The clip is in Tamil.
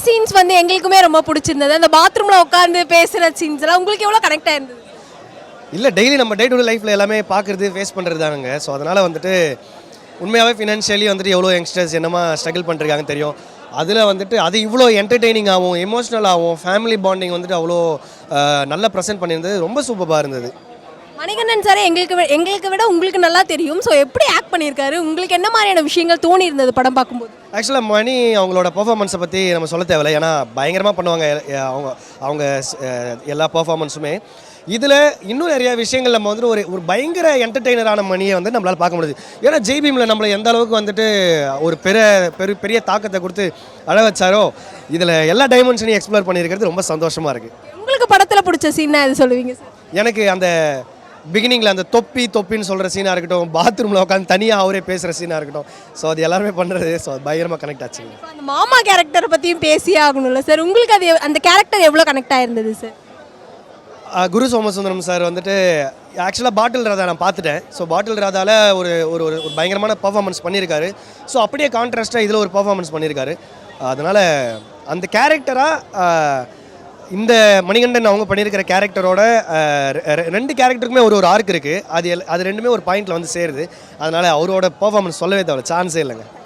சீன்ஸ் வந்து எங்களுக்குமே ரொம்ப பிடிச்சிருந்தது. அந்த பாத்ரூமில் உட்காந்து பேசுகிற சீன்ஸ்லாம் உங்களுக்கு எவ்வளோ கனெக்ட் ஆயிருந்தது? இல்லை, டெய்லி நம்ம டே டு டே லைஃப்பில் எல்லாமே பார்க்குறது ஃபேஸ் பண்ணுறது தானுங்க. ஸோ அதனால் வந்துட்டு உண்மையாகவே ஃபினான்ஷியலி வந்துட்டு எவ்வளோ யங்ஸ்டர்ஸ் என்னமா ஸ்ட்ரகிள் பண்ணிருக்காங்கன்னு தெரியும். அதில் வந்துட்டு அது இவ்வளோ என்டர்டெய்னிங்காகவும் எமோஷ்னலாகவும் ஃபேமிலி பாண்டிங் வந்துட்டு அவ்வளோ நல்லா ப்ரெசென்ட் பண்ணியிருந்தது. ரொம்ப சூப்பராக இருந்தது. மணிகண்டன் சார் எங்களுக்கு விட உங்களுக்கு நல்லா தெரியும். ஸோ எப்படி ஆக்ட் பண்ணியிருக்காரு? உங்களுக்கு என்ன மாதிரியான விஷயங்கள் தோணி இருந்தது படம் பார்க்கும்போது? ஆக்சுவலாக மணி அவங்களோட பெர்ஃபார்மன்ஸை பற்றி நம்ம சொல்ல தேவையில்லை. ஏன்னா பயங்கரமாக பண்ணுவாங்க அவங்க அவங்க எல்லா பெர்ஃபார்மன்ஸுமே. இதில் இன்னும் நிறைய விஷயங்கள் நம்ம வந்துட்டு ஒரு பயங்கர என்டர்டெய்னரான மணியை வந்து நம்மளால் பார்க்க முடியுது. ஏன்னா ஜெய்பீமில் நம்மளை எந்த அளவுக்கு வந்துட்டு ஒரு பெரிய தாக்கத்தை கொடுத்து அழ வச்சாரோ, இதில் எல்லா டைமென்ஷனையும் எக்ஸ்ப்ளோர் பண்ணியிருக்கிறது ரொம்ப சந்தோஷமாக இருக்குது. உங்களுக்கு படத்தில் பிடிச்ச சீன் எது சொல்லுவீங்க சார்? எனக்கு அந்த பிகினிங்கில் அந்த தொப்பின்னு சொல்கிற சீனாக இருக்கட்டும், பாத்ரூமில் உட்காந்து தனியாக அவரே பேசுகிற சீனாக இருக்கட்டும், ஸோ அது எல்லாருமே பண்ணுறது. ஸோ அது பயங்கரமாக கனெக்ட் ஆச்சுங்க. அந்த மாமா கேரக்டரை பற்றியும் பேசியே ஆகணும்ல சார். உங்களுக்கு அது அந்த கேரக்டர் எவ்வளோ கனெக்ட் ஆயிருந்தது சார்? குரு சோமசுந்தரம் சார் வந்துட்டு ஆக்சுவலாக பாட்டில் ராதா நான் பார்த்துட்டேன். ஸோ பாட்டில் ராதாவில் ஒரு ஒரு ஒரு பயங்கரமான பர்ஃபார்மன்ஸ் பண்ணியிருக்காரு. ஸோ அப்படியே கான்ட்ராஸ்ட்டாக இதில் ஒரு பர்ஃபார்மன்ஸ் பண்ணியிருக்காரு. அதனால் அந்த கேரக்டராக இந்த மணிகண்டன் அவங்க பண்ணியிருக்கிற கேரக்டரோட ரெண்டு கேரக்டருக்குமே ஒரு ஆர்க் இருக்குது. அது ரெண்டுமே ஒரு பாயிண்டில் வந்து சேருது. அதனால் அவரோட பர்ஃபார்மன்ஸ் சொல்லவே தேவை, சான்ஸே இல்லைங்க.